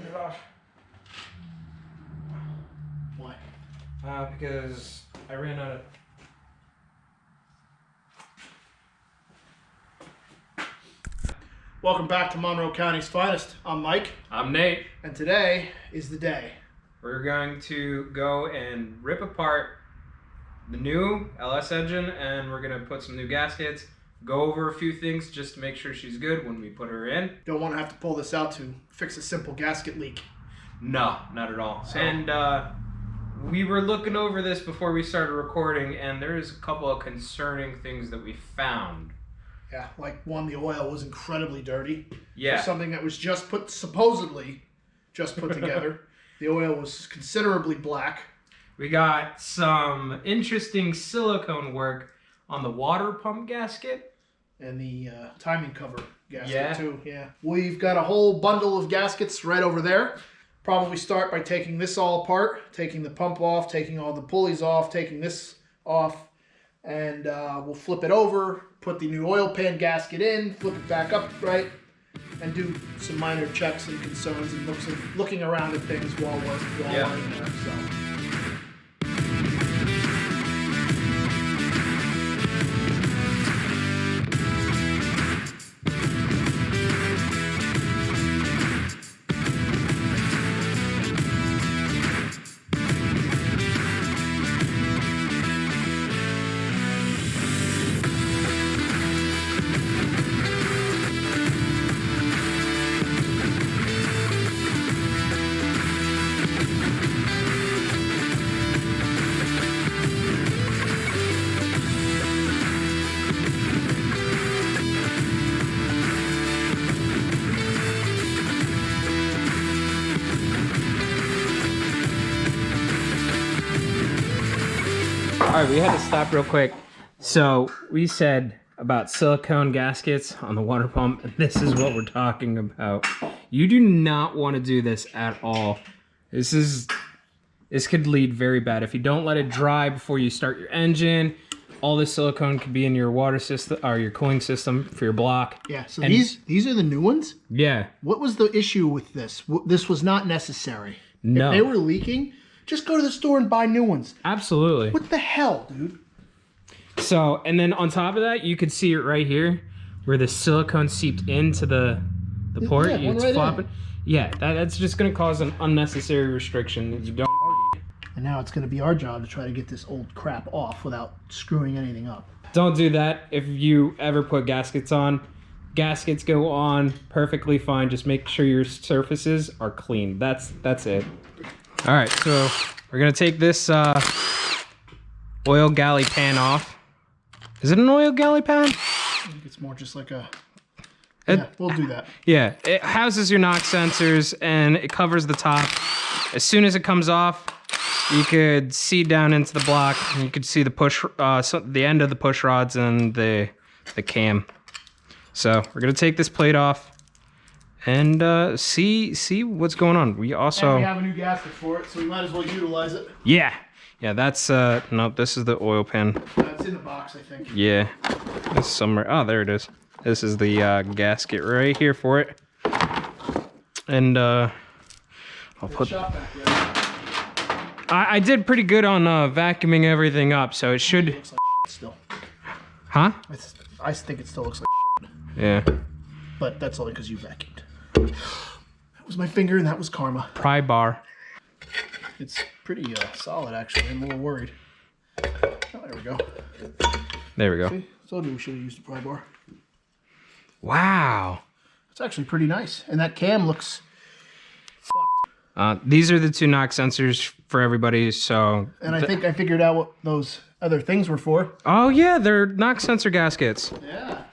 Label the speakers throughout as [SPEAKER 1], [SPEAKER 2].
[SPEAKER 1] it off.
[SPEAKER 2] Why?
[SPEAKER 1] Because I ran out of...
[SPEAKER 2] Welcome back to Monroe County's finest. I'm Mike.
[SPEAKER 1] I'm Nate.
[SPEAKER 2] And today is the day.
[SPEAKER 1] We're going to go and rip apart the new LS engine, and we're going to put some new gaskets, go over a few things just to make sure she's good when we put her in.
[SPEAKER 2] Don't want to have to pull this out to fix a simple gasket leak.
[SPEAKER 1] No, not at all.
[SPEAKER 2] So,
[SPEAKER 1] and we were looking over this before we started recording, and there's a couple of concerning things that we found.
[SPEAKER 2] yeah, like one, the oil was incredibly dirty.
[SPEAKER 1] Yeah.
[SPEAKER 2] For something that was supposedly just put together. The oil was considerably black.
[SPEAKER 1] We got some interesting silicone work on the water pump gasket.
[SPEAKER 2] And the timing cover gasket
[SPEAKER 1] Yeah.
[SPEAKER 2] too. Yeah. We've got a whole bundle of gaskets right over there. Probably start by taking this all apart, taking the pump off, taking all the pulleys off, taking this off, and we'll flip it over, put the new oil pan gasket in, flip it back up right, and do some minor checks and concerns and looking around at things while we're in there. So.
[SPEAKER 1] All right, we had to stop real quick. So we said about silicone gaskets on the water pump, and this is what we're talking about. You do not want to do this at all. This could lead very bad. If you don't let it dry before you start your engine, all this silicone could be in your water system or your cooling system for your block.
[SPEAKER 2] Yeah, so these are the new ones?
[SPEAKER 1] Yeah.
[SPEAKER 2] What was the issue with this? This was not necessary.
[SPEAKER 1] No.
[SPEAKER 2] If they were leaking, just go to the store and buy new ones.
[SPEAKER 1] Absolutely.
[SPEAKER 2] What the hell, dude?
[SPEAKER 1] So, and then on top of that, you could see it right here where the silicone seeped into the port.
[SPEAKER 2] Yeah,
[SPEAKER 1] It's
[SPEAKER 2] right
[SPEAKER 1] flopping. Yeah, that's just going to cause an unnecessary restriction that you don't need.
[SPEAKER 2] And now it's going to be our job to try to get this old crap off without screwing anything up.
[SPEAKER 1] Don't do that if you ever put gaskets on. Gaskets go on perfectly fine. Just make sure your surfaces are clean. That's it. All right, so we're going to take this oil galley pan off. Is it an oil galley pan?
[SPEAKER 2] I think it's more just like a... Yeah, we'll do that.
[SPEAKER 1] Yeah, it houses your knock sensors and it covers the top. As soon as it comes off, you could see down into the block and you could see the push, the end of the push rods and the cam. So we're gonna take this plate off and see what's going on. We also
[SPEAKER 2] And we have a new gasket for it, so we might as well utilize it.
[SPEAKER 1] yeah, that's nope. This is the oil pan.
[SPEAKER 2] It's in the box, I think.
[SPEAKER 1] Yeah, it's somewhere. Oh, there it is. This is the gasket right here for it. And I'll put.
[SPEAKER 2] Shop back there.
[SPEAKER 1] I did pretty good on vacuuming everything up, so it should.
[SPEAKER 2] It looks like shit still.
[SPEAKER 1] Huh?
[SPEAKER 2] I think it still looks like shit.
[SPEAKER 1] Yeah.
[SPEAKER 2] But that's only because you vacuumed. That was my finger, and that was karma.
[SPEAKER 1] Pry bar.
[SPEAKER 2] It's pretty solid, actually. I'm a little worried. Oh, there we go.
[SPEAKER 1] There we go.
[SPEAKER 2] See? Told you we should have used a pry bar.
[SPEAKER 1] Wow.
[SPEAKER 2] It's actually pretty nice. And that cam looks fucked.
[SPEAKER 1] These are the two knock sensors for everybody, so...
[SPEAKER 2] And I think I figured out what those other things were for.
[SPEAKER 1] Oh, yeah, they're knock sensor gaskets.
[SPEAKER 2] Yeah.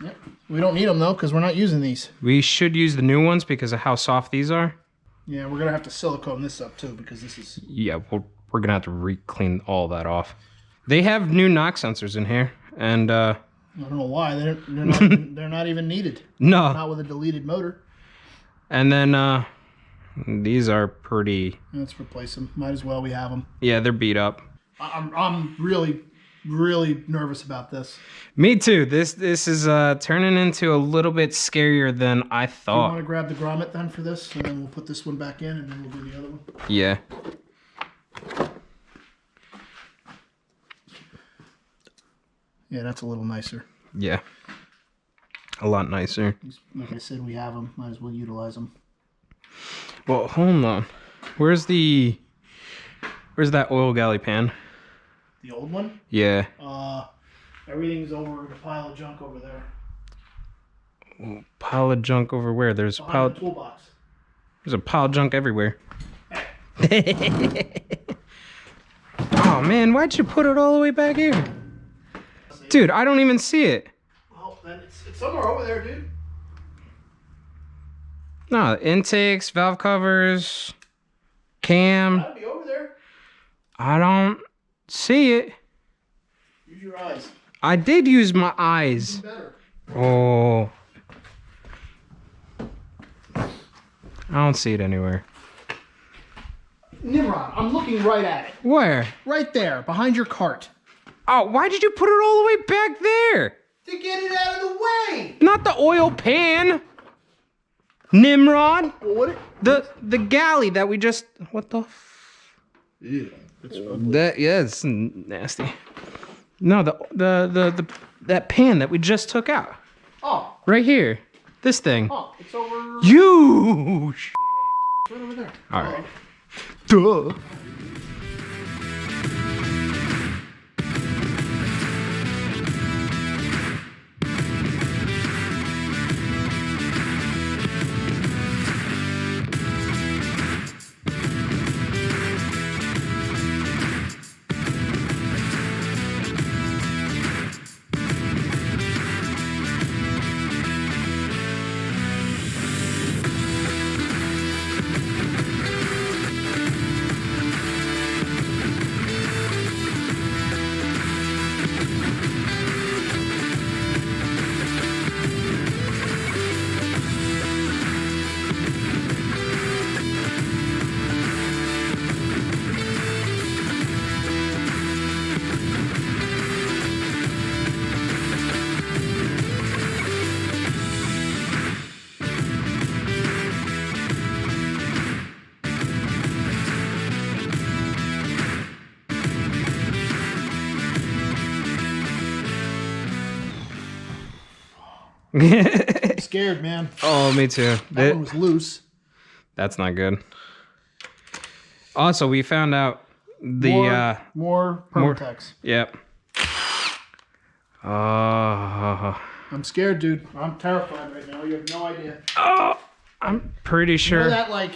[SPEAKER 2] Yep. We don't need them, though, because we're not using these.
[SPEAKER 1] We should use the new ones because of how soft these are.
[SPEAKER 2] Yeah, we're going to have to silicone this up, too, because this is...
[SPEAKER 1] Yeah, we're going to have to re-clean all that off. They have new knock sensors in here, and...
[SPEAKER 2] I don't know why. They're not even needed.
[SPEAKER 1] No.
[SPEAKER 2] Not with a deleted motor.
[SPEAKER 1] And then these are pretty...
[SPEAKER 2] Let's replace them. Might as well. We have them.
[SPEAKER 1] Yeah, they're beat up.
[SPEAKER 2] I'm really really nervous about this.
[SPEAKER 1] Me too. This is turning into a little bit scarier than I
[SPEAKER 2] Do you
[SPEAKER 1] thought.
[SPEAKER 2] want to grab the grommet then for this, and then we'll put this one back in, and then we'll do the other one.
[SPEAKER 1] Yeah.
[SPEAKER 2] Yeah, that's a little nicer.
[SPEAKER 1] Yeah. A lot nicer.
[SPEAKER 2] Like I said, we have them. Might as well utilize them.
[SPEAKER 1] Well, hold on. Where's that oil galley pan?
[SPEAKER 2] The old one?
[SPEAKER 1] Yeah.
[SPEAKER 2] Everything's over in a pile of junk over there.
[SPEAKER 1] Pile of junk over where? There's a pile.
[SPEAKER 2] The toolbox.
[SPEAKER 1] There's a pile of junk everywhere. Oh man, why'd you put it all the way back here? Dude, I don't even see it.
[SPEAKER 2] Well, then it's somewhere over there, dude.
[SPEAKER 1] No, intakes, valve covers, cam.
[SPEAKER 2] Gotta be over there.
[SPEAKER 1] I don't see it.
[SPEAKER 2] Use your eyes.
[SPEAKER 1] I did use my eyes.
[SPEAKER 2] Even better.
[SPEAKER 1] Oh. I don't see it anywhere.
[SPEAKER 2] Nimrod, I'm looking right at it.
[SPEAKER 1] Where?
[SPEAKER 2] Right there, behind your cart.
[SPEAKER 1] Oh, why did you put it all the way back there?
[SPEAKER 2] To get it out of the way.
[SPEAKER 1] Not the oil pan. Nimrod.
[SPEAKER 2] Well,
[SPEAKER 1] The galley that we just... What the...
[SPEAKER 2] Yeah,
[SPEAKER 1] it's nasty. No, that pan that we just took out.
[SPEAKER 2] Oh.
[SPEAKER 1] Right here. This thing.
[SPEAKER 2] Oh, it's over.
[SPEAKER 1] You.
[SPEAKER 2] It's right over there.
[SPEAKER 1] All right. Duh.
[SPEAKER 2] I'm scared, man.
[SPEAKER 1] Oh, me too.
[SPEAKER 2] That one was loose.
[SPEAKER 1] That's not good. Also, we found out the
[SPEAKER 2] more Permatex.
[SPEAKER 1] Yep.
[SPEAKER 2] I'm scared, dude. I'm terrified right now. You have no idea.
[SPEAKER 1] Oh, I'm pretty
[SPEAKER 2] You
[SPEAKER 1] sure.
[SPEAKER 2] know that like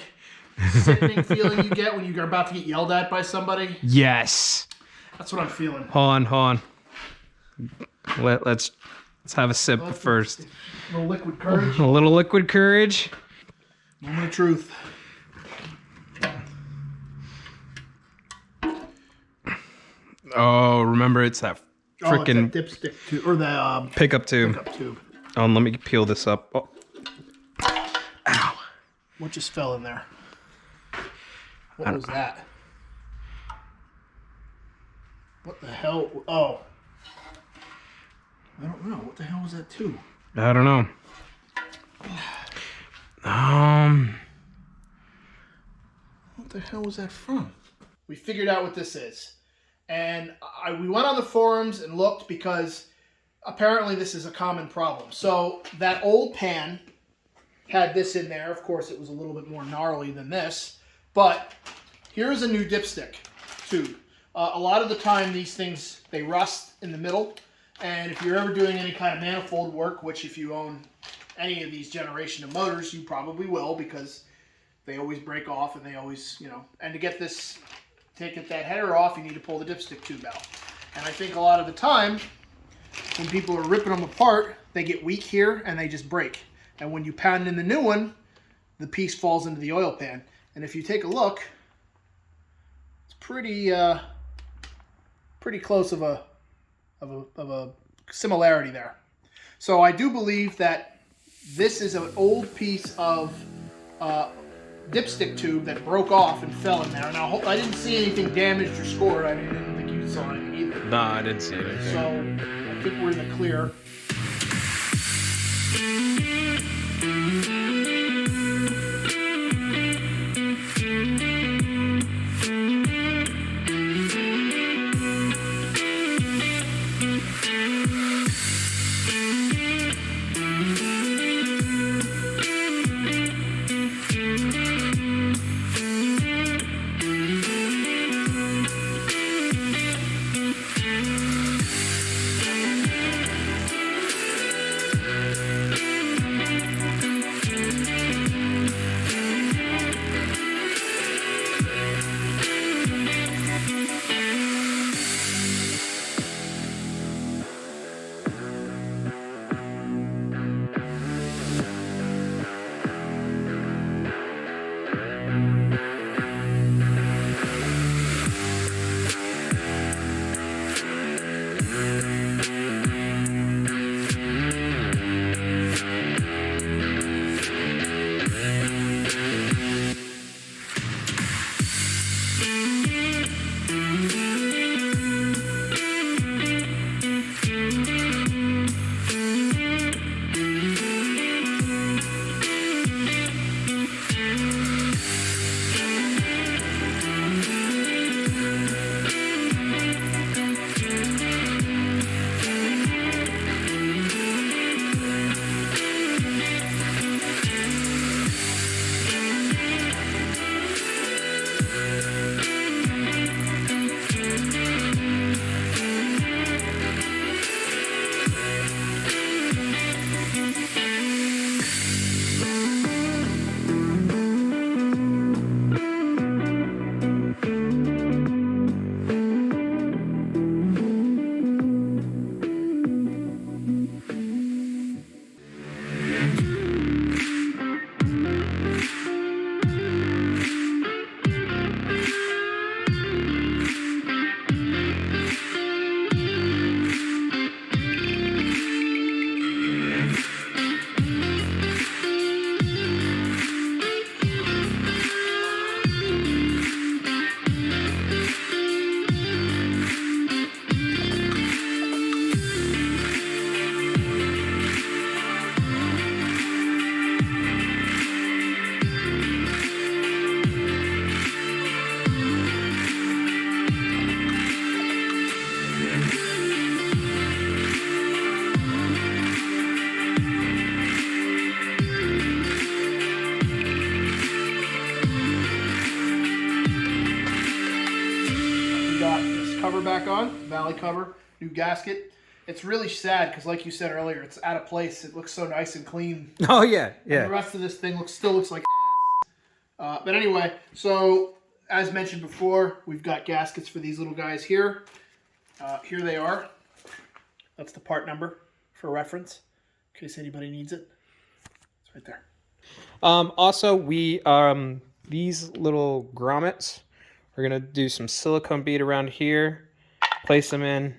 [SPEAKER 2] sickening feeling you get when you're about to get yelled at by somebody?
[SPEAKER 1] Yes.
[SPEAKER 2] That's what I'm feeling.
[SPEAKER 1] Hold on. Let's have a sip first.
[SPEAKER 2] A little liquid courage.
[SPEAKER 1] A little liquid courage.
[SPEAKER 2] Moment of truth.
[SPEAKER 1] Oh, remember it's that freaking
[SPEAKER 2] dipstick tube or the
[SPEAKER 1] pickup tube.
[SPEAKER 2] pickup tube.
[SPEAKER 1] Oh, let me peel this up. Oh. Ow.
[SPEAKER 2] What just fell in there? What was that? What the hell? Oh. I don't know. What the hell was that too?
[SPEAKER 1] I don't know.
[SPEAKER 2] What the hell was that from? We figured out what this is. And we went on the forums and looked because apparently this is a common problem. So that old pan had this in there. Of course, it was a little bit more gnarly than this. But here's a new dipstick tube. A lot of the time, these things, they rust in the middle. And if you're ever doing any kind of manifold work, which if you own any of these generation of motors, you probably will because they always break off and they always, you know, and to get this, to get that header off, you need to pull the dipstick tube out. And I think a lot of the time, when people are ripping them apart, they get weak here and they just break. And when you pound in the new one, the piece falls into the oil pan. And if you take a look, it's pretty close of a similarity there. So I do believe that this is an old piece of dipstick tube that broke off and fell in there. Now I didn't see anything damaged or scored. I didn't think you saw anything either.
[SPEAKER 1] No, I didn't see anything.
[SPEAKER 2] So I think we're in the clear. Cover back on, valley cover, new gasket. It's really sad because, like you said earlier, it's out of place. It looks so nice and clean.
[SPEAKER 1] Oh yeah, yeah.
[SPEAKER 2] And the rest of this thing still looks like ass. But anyway, so as mentioned before, we've got gaskets for these little guys here. Here they are. That's the part number for reference, in case anybody needs it. It's right there.
[SPEAKER 1] Also, we these little grommets, we're gonna do some silicone bead around here, place them in,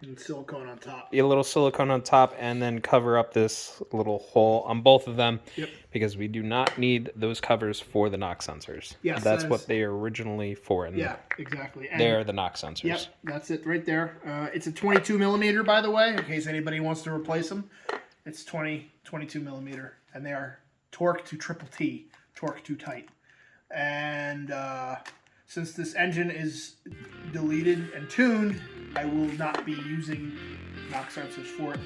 [SPEAKER 2] And silicone on top.
[SPEAKER 1] a little silicone on top, and then cover up this little hole on both of them.
[SPEAKER 2] Yep.
[SPEAKER 1] Because we do not need those covers for the knock sensors.
[SPEAKER 2] Yes,
[SPEAKER 1] that's
[SPEAKER 2] that
[SPEAKER 1] what
[SPEAKER 2] is-
[SPEAKER 1] they are originally for.
[SPEAKER 2] Yeah, exactly. And
[SPEAKER 1] They're the knock sensors.
[SPEAKER 2] Yep, that's it right there. It's a 22 millimeter, by the way, in case anybody wants to replace them. It's 22 millimeter, and they are torque to triple T, torque to tight. And since this engine is deleted and tuned, I will not be using knock sensors for it.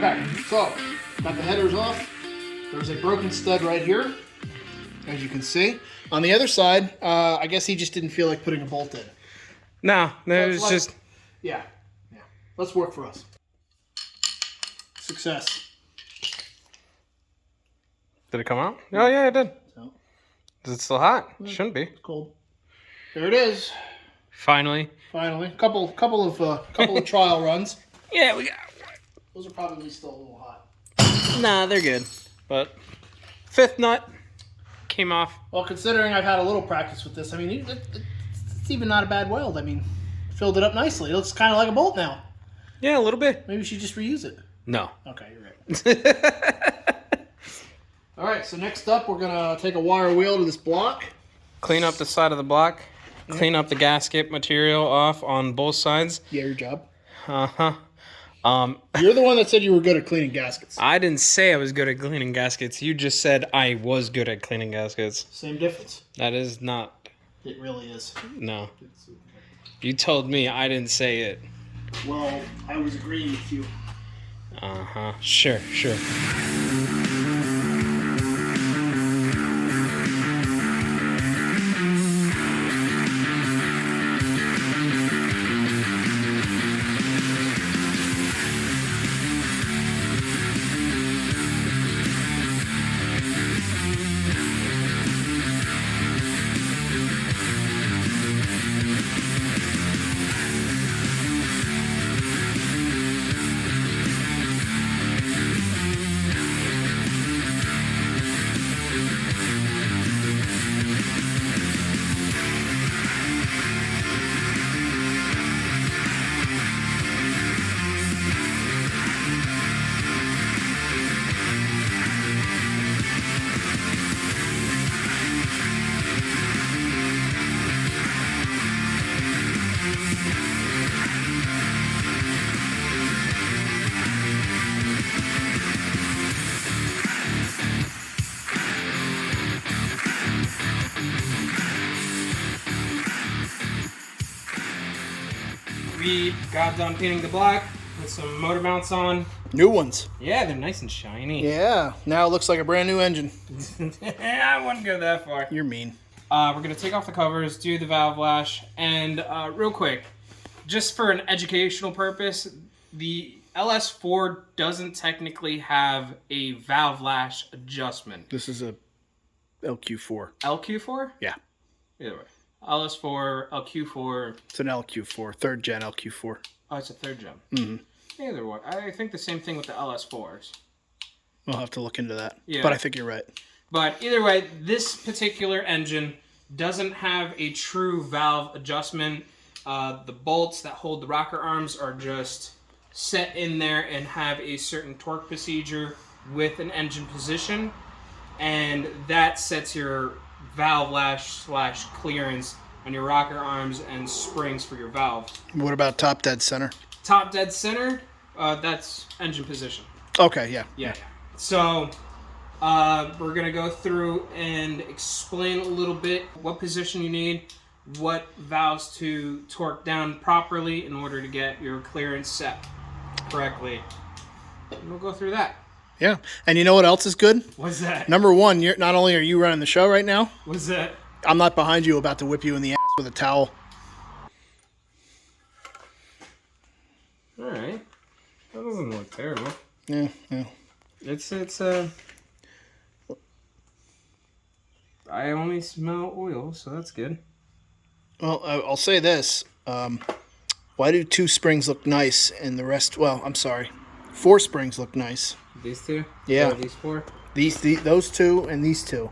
[SPEAKER 2] Okay, so got the headers off. There's a broken stud right here, as you can see. On the other side, I guess he just didn't feel like putting a bolt in.
[SPEAKER 1] No, it was just...
[SPEAKER 2] Yeah. Let's work for us. Success.
[SPEAKER 1] Did it come out? Oh, yeah, it did.
[SPEAKER 2] So,
[SPEAKER 1] Is it still hot? It shouldn't be.
[SPEAKER 2] it's cold. There it is.
[SPEAKER 1] Finally.
[SPEAKER 2] Couple of trial runs.
[SPEAKER 1] Yeah, we got...
[SPEAKER 2] Those are probably still a little hot.
[SPEAKER 1] Nah, they're good. But fifth nut came off.
[SPEAKER 2] Well, considering I've had a little practice with this, I mean, it's even not a bad weld. I mean, filled it up nicely. It looks kind of like a bolt now.
[SPEAKER 1] Yeah, a little bit.
[SPEAKER 2] Maybe we should just reuse it.
[SPEAKER 1] No.
[SPEAKER 2] Okay, you're right. All right, so next up, we're going to take a wire wheel to this block.
[SPEAKER 1] Clean up the side of the block. Clean up the gasket material off on both sides.
[SPEAKER 2] Yeah, your job.
[SPEAKER 1] Uh-huh.
[SPEAKER 2] You're the one that said you were good at cleaning gaskets.
[SPEAKER 1] I didn't say I was good at cleaning gaskets. You just said I was good at cleaning gaskets.
[SPEAKER 2] Same difference.
[SPEAKER 1] That is not.
[SPEAKER 2] It really is.
[SPEAKER 1] No. You told me. I didn't say it.
[SPEAKER 2] Well, I was agreeing with you.
[SPEAKER 1] Uh-huh. Sure. We got done painting the block with some motor mounts on.
[SPEAKER 2] New ones.
[SPEAKER 1] Yeah, they're nice and shiny.
[SPEAKER 2] Yeah, now it looks like a brand new engine.
[SPEAKER 1] I wouldn't go that far.
[SPEAKER 2] You're mean.
[SPEAKER 1] We're going to take off the covers, do the valve lash, and real quick, just for an educational purpose, the LS4 doesn't technically have a valve lash adjustment.
[SPEAKER 2] This is a LQ4.
[SPEAKER 1] LQ4?
[SPEAKER 2] Yeah.
[SPEAKER 1] Either way. LS4, LQ4.
[SPEAKER 2] It's an LQ4, third gen LQ4.
[SPEAKER 1] Oh, it's a third gen.
[SPEAKER 2] Mm-hmm.
[SPEAKER 1] Either way. I think the same thing with the LS4s.
[SPEAKER 2] We'll have to look into that.
[SPEAKER 1] Yeah.
[SPEAKER 2] But I think you're right.
[SPEAKER 1] But either way, this particular engine doesn't have a true valve adjustment. The bolts that hold the rocker arms are just set in there and have a certain torque procedure with an engine position. And that sets your valve lash / clearance on your rocker arms and springs for your valve.
[SPEAKER 2] What about top dead center?
[SPEAKER 1] Top dead center, that's engine position.
[SPEAKER 2] Okay, yeah.
[SPEAKER 1] Yeah. So we're going to go through and explain a little bit what position you need, what valves to torque down properly in order to get your clearance set correctly. And we'll go through that.
[SPEAKER 2] Yeah. And you know what else is good?
[SPEAKER 1] What's that?
[SPEAKER 2] Number one, not only are you running the show right now,
[SPEAKER 1] What's that?
[SPEAKER 2] I'm not behind you about to whip you in the ass with a towel.
[SPEAKER 1] All right. That doesn't look terrible.
[SPEAKER 2] Yeah.
[SPEAKER 1] It's I only smell oil, so that's good.
[SPEAKER 2] Well, I'll say this. Why do 2 springs look nice and the rest, well, I'm sorry. 4 springs look nice.
[SPEAKER 1] These two?
[SPEAKER 2] Yeah.
[SPEAKER 1] Or these 4?
[SPEAKER 2] Those 2 and these 2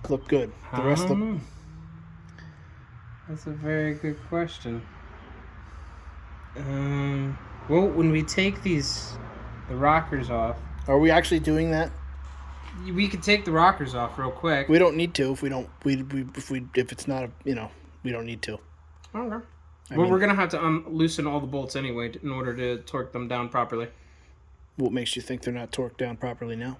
[SPEAKER 2] look good. The rest look...
[SPEAKER 1] That's a very good question. Well, when we take the rockers off,
[SPEAKER 2] Are we actually doing that?
[SPEAKER 1] we could take the rockers off real quick.
[SPEAKER 2] We don't need to if we don't. If it's not we don't need to.
[SPEAKER 1] Okay. Well, we're gonna have to loosen all the bolts anyway in order to torque them down properly.
[SPEAKER 2] What makes you think they're not torqued down properly now?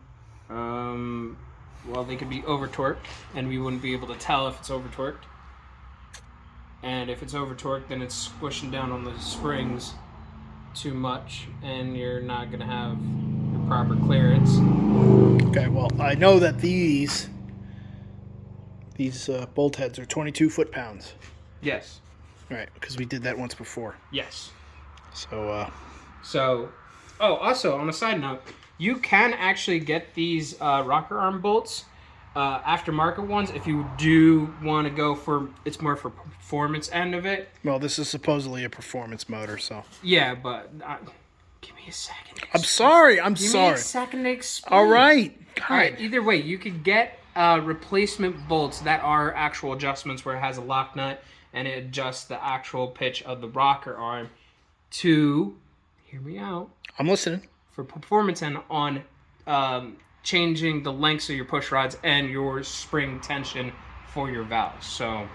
[SPEAKER 1] Well, they could be over torqued, and we wouldn't be able to tell if it's over torqued. And if it's over torqued, then it's squishing down on the springs too much and you're not going to have your proper clearance.
[SPEAKER 2] Okay, well, I know that these bolt heads are 22 foot-pounds.
[SPEAKER 1] Yes.
[SPEAKER 2] Right, because we did that once before.
[SPEAKER 1] Yes.
[SPEAKER 2] So,
[SPEAKER 1] also, on a side note, you can actually get these rocker arm bolts, aftermarket ones, if you do want to go for, it's more for performance end of it.
[SPEAKER 2] well, this is supposedly a performance motor, so.
[SPEAKER 1] Yeah, but give me a second.
[SPEAKER 2] I'm sorry,
[SPEAKER 1] Give me a second to explain.
[SPEAKER 2] All right. God.
[SPEAKER 1] All right, either way, you could get replacement bolts that are actual adjustments where it has a lock nut and it adjusts the actual pitch of the rocker arm to, hear me out,
[SPEAKER 2] I'm listening.
[SPEAKER 1] for performance and on changing the lengths of your push rods and your spring tension for your valves. So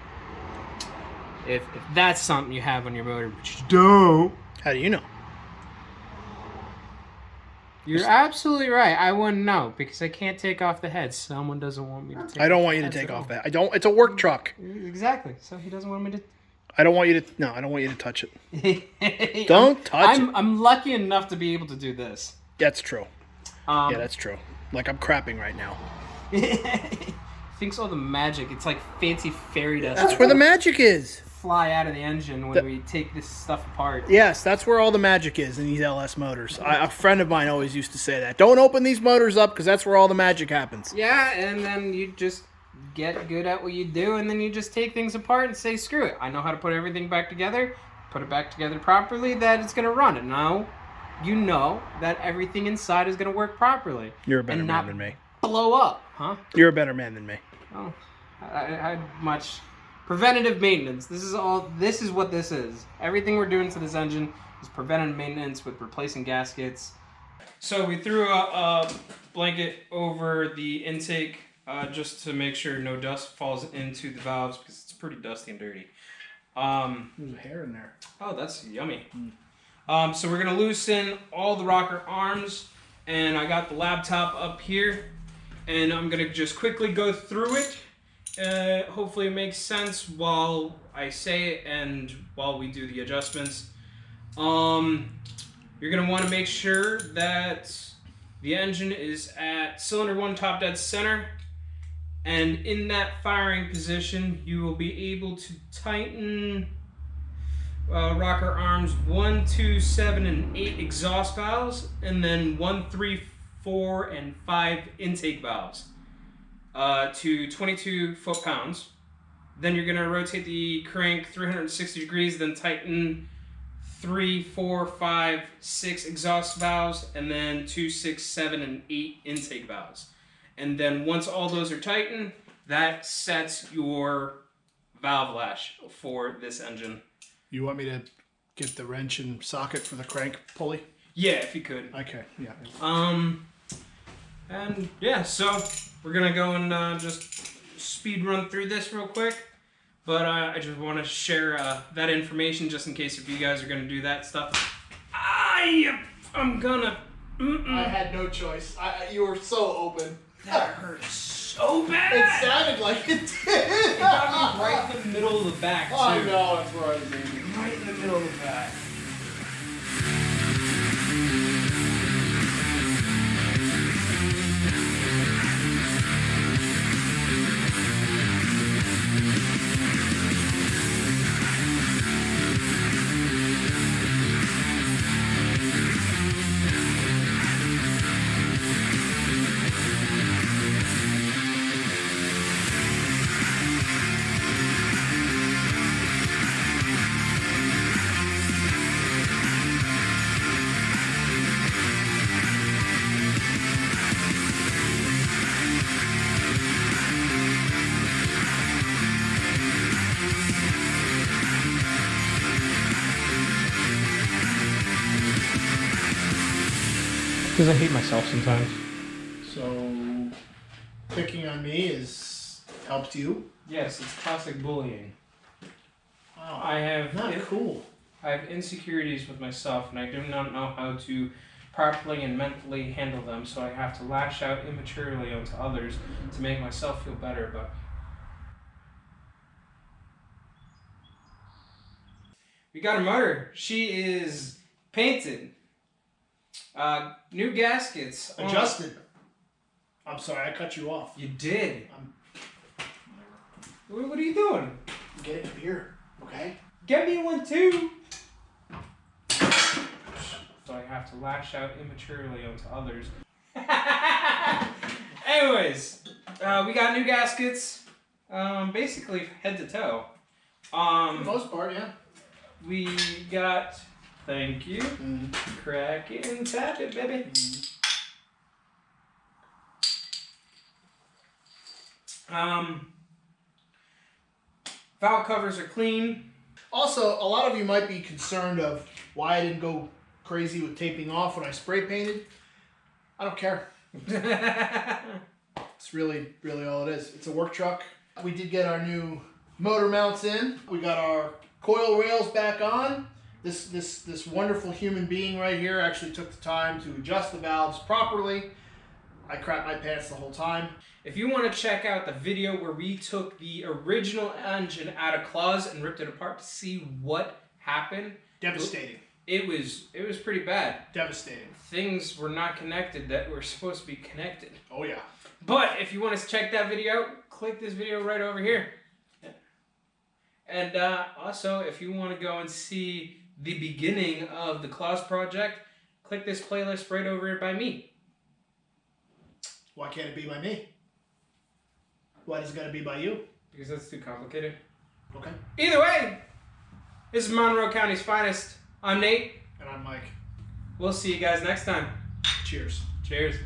[SPEAKER 1] if that's something you have on your motor, but you don't,
[SPEAKER 2] How do you know?
[SPEAKER 1] you're absolutely right. I wouldn't know because I can't take off the head. Someone doesn't want me to take
[SPEAKER 2] I don't
[SPEAKER 1] off
[SPEAKER 2] want
[SPEAKER 1] the
[SPEAKER 2] you to
[SPEAKER 1] heads
[SPEAKER 2] take
[SPEAKER 1] at
[SPEAKER 2] off
[SPEAKER 1] all.
[SPEAKER 2] that. I don't. It's a work truck.
[SPEAKER 1] Exactly. So he doesn't want me to.
[SPEAKER 2] I don't want you to. No, I don't want you to touch it. Don't touch it.
[SPEAKER 1] I'm lucky enough to be able to do this.
[SPEAKER 2] That's true. Yeah, that's true. Like I'm crapping right now.
[SPEAKER 1] Thinks all the magic. It's like fancy fairy dust.
[SPEAKER 2] That's where the magic is.
[SPEAKER 1] Fly out of the engine when we take this stuff apart.
[SPEAKER 2] Yes, that's where all the magic is in these LS motors. A friend of mine always used to say that. Don't open these motors up because that's where all the magic happens.
[SPEAKER 1] Yeah, and then you just get good at what you do, and then you just take things apart and say, screw it. I know how to put everything back together, put it back together properly, that it's going to run. And now you know that everything inside is going to work properly.
[SPEAKER 2] You're a better
[SPEAKER 1] and
[SPEAKER 2] man
[SPEAKER 1] not
[SPEAKER 2] than me.
[SPEAKER 1] blow up, huh?
[SPEAKER 2] You're a better man than me.
[SPEAKER 1] Oh, I had much preventative maintenance. This is what this is. Everything we're doing to this engine is preventative maintenance with replacing gaskets. So we threw a blanket over the intake just to make sure no dust falls into the valves because it's pretty dusty and dirty.
[SPEAKER 2] There's hair in there.
[SPEAKER 1] Oh, that's yummy. So we're gonna loosen all the rocker arms, and I got the laptop up here, and I'm gonna just quickly go through it. Hopefully it makes sense while I say it and while we do the adjustments. You're going to want to make sure that the engine is at cylinder 1 top dead center, and in that firing position you will be able to tighten rocker arms 1, 2, 7, and 8 exhaust valves, and then 1, 3, 4, and 5 intake valves. To 22 foot-pounds. Then you're going to rotate the crank 360 degrees, then tighten 3, 4, 5, 6 exhaust valves, and then 2, 6, 7, and 8 intake valves. And then once all those are tightened, that sets your valve lash for this engine.
[SPEAKER 2] You want me to get the wrench and socket for the crank pulley?
[SPEAKER 1] Yeah, if you could.
[SPEAKER 2] Okay, yeah.
[SPEAKER 1] And yeah, so we're gonna go and just speed run through this real quick. But I just want to share that information just in case if you guys are gonna do that stuff. I'm gonna.
[SPEAKER 2] I had no choice. You were so open.
[SPEAKER 1] That hurt so bad.
[SPEAKER 2] It sounded like it did.
[SPEAKER 1] It got me right in the middle of the back too.
[SPEAKER 2] I know, that's where I was aiming.
[SPEAKER 1] Right in the middle of the back. Because I hate myself sometimes.
[SPEAKER 2] So, picking on me has helped you?
[SPEAKER 1] Yes, it's classic bullying.
[SPEAKER 2] Wow.
[SPEAKER 1] I have
[SPEAKER 2] Not cool.
[SPEAKER 1] I have insecurities with myself, and I do not know how to properly and mentally handle them, so I have to lash out immaturely onto others to make myself feel better about me. We got a motor. She is painted. New gaskets.
[SPEAKER 2] Adjusted. I'm sorry, I cut you off.
[SPEAKER 1] You did. What are you doing?
[SPEAKER 2] I'm getting a beer, okay?
[SPEAKER 1] Get me one too. So I have to lash out immaturely onto others. Anyways, we got new gaskets. Basically head to toe.
[SPEAKER 2] For the most part, yeah.
[SPEAKER 1] We got. Thank you. Crack it and tap it, baby. Valve covers are clean.
[SPEAKER 2] Also, a lot of you might be concerned of why I didn't go crazy with taping off when I spray painted. I don't care. It's really, really all it is. It's a work truck. We did get our new motor mounts in. We got our coil rails back on. This wonderful human being right here actually took the time to adjust the valves properly. I crapped my pants the whole time.
[SPEAKER 1] If you want to check out the video where we took the original engine out of Klaus and ripped it apart to see what happened,
[SPEAKER 2] Devastating.
[SPEAKER 1] it was pretty bad.
[SPEAKER 2] Devastating.
[SPEAKER 1] Things were not connected that were supposed to be connected.
[SPEAKER 2] Oh yeah.
[SPEAKER 1] But if you want to check that video, click this video right over here. And also, if you want to go and see the beginning of the Klaus project, click this playlist right over here by me.
[SPEAKER 2] Why can't it be by me? Why does it gotta be by you?
[SPEAKER 1] Because that's too complicated.
[SPEAKER 2] Okay.
[SPEAKER 1] Either way, this is Monroe County's finest. I'm Nate.
[SPEAKER 2] And I'm Mike.
[SPEAKER 1] We'll see you guys next time.
[SPEAKER 2] Cheers.
[SPEAKER 1] Cheers.